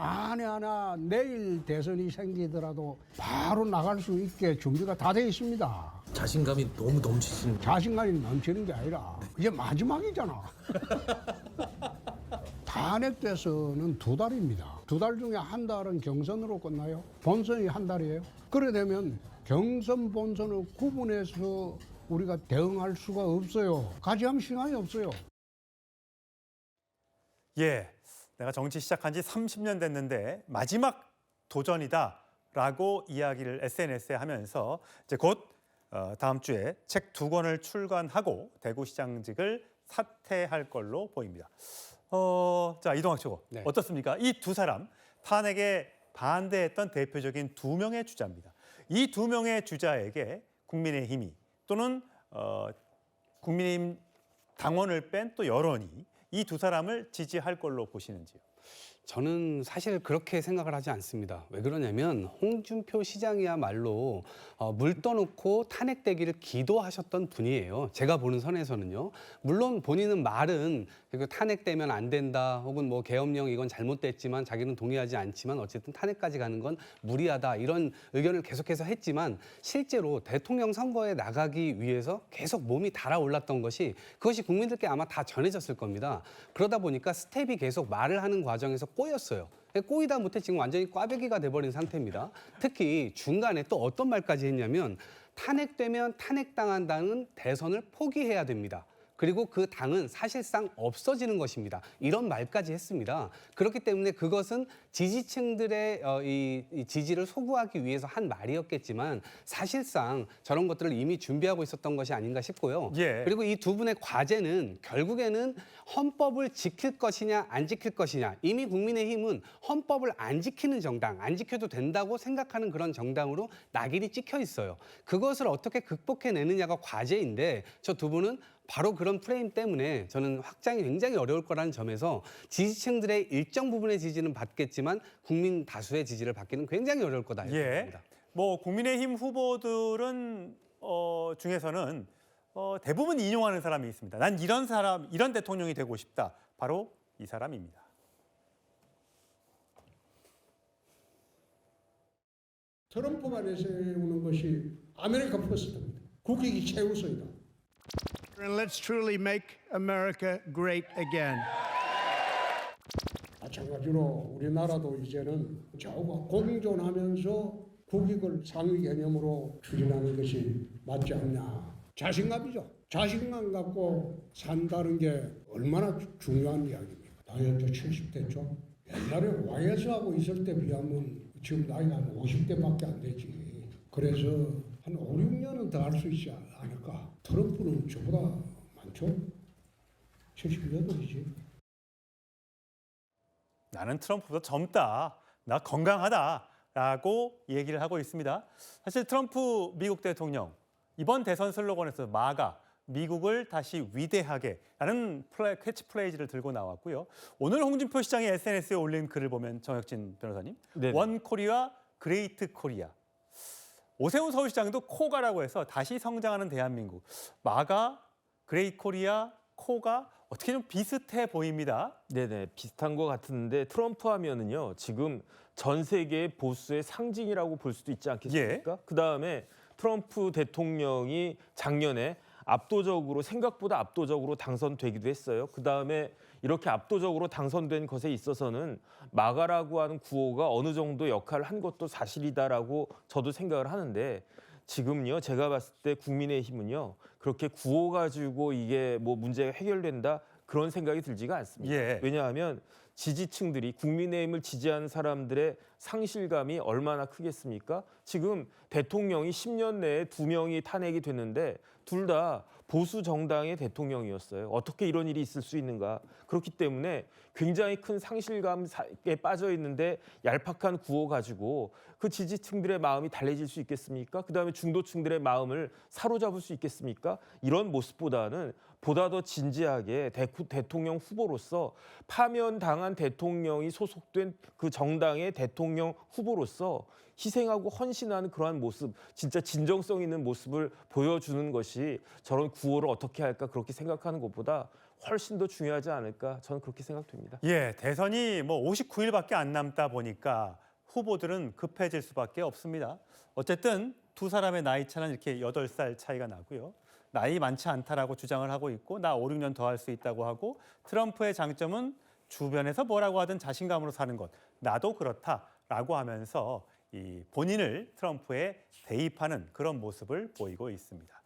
만에 하나 내일 대선이 생기더라도 바로 나갈 수 있게 준비가 다 되어 있습니다. 자신감이 너무 넘치시는. 자신감이 넘치는 게 아니라 이제 마지막이잖아. 탄핵돼서는 2달입니다. 2달 중에 1달은 경선으로 끝나요. 본선이 1달이에요. 그래 되면 경선 본선을 구분해서 우리가 대응할 수가 없어요. 가지함 시간이 없어요. 예, 내가 정치 시작한 지 30년 됐는데 마지막 도전이다라고 이야기를 SNS에 하면서 이제 곧 다음 주에 책 2권을 출간하고 대구시장직을 사퇴할 걸로 보입니다. 자, 이동학 최고, 네. 어떻습니까? 이 두 사람 탄핵에 반대했던 대표적인 2명의 주자입니다. 이 2명의 주자에게 국민의힘이 또는 국민의힘 당원을 뺀 또 여론이 이 두 사람을 지지할 걸로 보시는지요? 저는 사실 그렇게 생각을 하지 않습니다. 왜 그러냐면 홍준표 시장이야말로 물 떠놓고 탄핵되기를 기도하셨던 분이에요. 제가 보는 선에서는요. 물론 본인은 말은 탄핵되면 안 된다 혹은 뭐 계엄령 이건 잘못됐지만 자기는 동의하지 않지만 어쨌든 탄핵까지 가는 건 무리하다 이런 의견을 계속해서 했지만 실제로 대통령 선거에 나가기 위해서 계속 몸이 달아올랐던 것이 그것이 국민들께 아마 다 전해졌을 겁니다. 그러다 보니까 스텝이 계속 말을 하는 과정에서 꼬였어요. 꼬이다 못해 지금 완전히 꽈배기가 돼버린 상태입니다. 특히 중간에 또 어떤 말까지 했냐면 탄핵되면 탄핵당한다는 대선을 포기해야 됩니다. 그리고 그 당은 사실상 없어지는 것입니다. 이런 말까지 했습니다. 그렇기 때문에 그것은 지지층들의 이 지지를 소구하기 위해서 한 말이었겠지만 사실상 저런 것들을 이미 준비하고 있었던 것이 아닌가 싶고요. 예. 그리고 이 두 분의 과제는 결국에는 헌법을 지킬 것이냐 안 지킬 것이냐. 이미 국민의힘은 헌법을 안 지키는 정당, 안 지켜도 된다고 생각하는 그런 정당으로 낙인이 찍혀 있어요. 그것을 어떻게 극복해내느냐가 과제인데 저 두 분은 바로 그런 프레임 때문에 저는 확장이 굉장히 어려울 거라는 점에서 지지층들의 일정 부분의 지지는 받겠지만 국민 다수의 지지를 받기는 굉장히 어려울 거다 이렇게 예. 봅니다. 뭐 국민의힘 후보들은 중에서는 대부분 인용하는 사람이 있습니다. 난 이런 사람, 이런 대통령이 되고 싶다. 바로 이 사람입니다. 트럼프가 내세우는 것이 아메리카 퍼스트입니다. 국익이 최우선이다. And let's truly make America great again. 마찬가지로 우리나라도 이제는 좌우가 공존하면서 국익을 상위 개념으로 추진하는 것이 맞지 않냐. 자신감이죠. 자신감 갖고 산다는 게 얼마나 중요한 이야기입니까? 당연히 70대죠. 옛날에 YS하고 있을 때 비하면 지금 나이가 한 50대밖에 안 되지. 그래서 한 5, 6년은 더 할 수 있지 않을까. 트럼프는 저보다 많죠? 78이지. 나는 트럼프보다 젊다, 나 건강하다라고 얘기를 하고 있습니다. 사실 트럼프 미국 대통령 이번 대선 슬로건에서 마가, 미국을 다시 위대하게라는 캐치프레이즈를 들고 나왔고요. 오늘 홍준표 시장이 SNS에 올린 글을 보면 정혁진 변호사님, 네네. 원 코리아, 그레이트 코리아. 오세훈 서울시장도 코가라고 해서 다시 성장하는 대한민국. 마가, 그레이트 코리아, 코가 어떻게 좀 비슷해 보입니다. 네네, 비슷한 것 같은데 트럼프 하면은요 지금 전 세계 보수의 상징이라고 볼 수도 있지 않겠습니까? 그다음에 트럼프 대통령이 작년에 생각보다 압도적으로 당선되기도 했어요. 그다음에 이렇게 압도적으로 당선된 것에 있어서는 마가라고 하는 구호가 어느 정도 역할을 한 것도 사실이다라고 저도 생각을 하는데 지금요 제가 봤을 때 국민의힘은요 그렇게 구호 가지고 이게 뭐 문제가 해결된다 그런 생각이 들지가 않습니다. 예. 왜냐하면 지지층들이 국민의힘을 지지하는 사람들의 상실감이 얼마나 크겠습니까? 지금 대통령이 10년 내에 2명이 탄핵이 됐는데 둘 다 보수 정당의 대통령이었어요. 어떻게 이런 일이 있을 수 있는가? 그렇기 때문에 굉장히 큰 상실감에 빠져 있는데 얄팍한 구호 가지고 그 지지층들의 마음이 달래질 수 있겠습니까? 그다음에 중도층들의 마음을 사로잡을 수 있겠습니까? 이런 모습보다는 보다 더 진지하게 대통령 후보로서 파면당한 대통령이 소속된 그 정당의 대통령 후보로서 희생하고 헌신하는 그러한 모습, 진짜 진정성 있는 모습을 보여주는 것이 저런 구호를 어떻게 할까 그렇게 생각하는 것보다 훨씬 더 중요하지 않을까 저는 그렇게 생각됩니다. 예, 대선이 뭐 59일밖에 안 남다 보니까 후보들은 급해질 수밖에 없습니다. 어쨌든 두 사람의 나이 차는 이렇게 8살 차이가 나고요. 나이 많지 않다라고 주장을 하고 있고 나 5, 6년 더 할 수 있다고 하고 트럼프의 장점은 주변에서 뭐라고 하든 자신감으로 사는 것. 나도 그렇다라고 하면서 이 본인을 트럼프에 대입하는 그런 모습을 보이고 있습니다.